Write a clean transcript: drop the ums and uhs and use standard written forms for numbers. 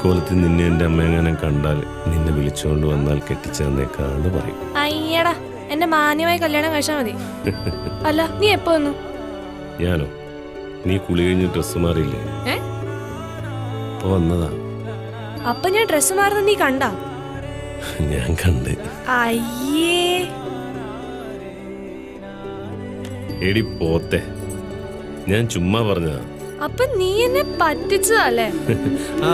കോലത്തിൽ നിന്നെ എൻ്റെ അമ്മയെങ്ങാനും കണ്ടാൽ നിന്നെ വിളിച്ചുകൊണ്ട് വന്നാൽ കെട്ടിച്ചേർന്നേക്കാന്ന് പറയും. അയ്യടാ, എന്നെ മാന്യമായി കല്യാണം കഴിച്ചാൽ മതി. അല്ല, നീ എപ്പോ വന്നു? ഞാനോ? നീ കുളി കഴിഞ്ഞ് ഡ്രസ്സ് മാറിയില്ലേ? ഇപ്പൊ വന്നതാ. അപ്പൊ ഞാൻ ഡ്രസ്സ് മാറുന്ന നീ കണ്ടാ? ഞാൻ കണ്ട്. അയ്യേ, എടി പോത്തെ, ഞാൻ ചുമ്മാ പറഞ്ഞതാ. അപ്പൊ നീ എന്നെ പറ്റിച്ചതല്ലേ? ആ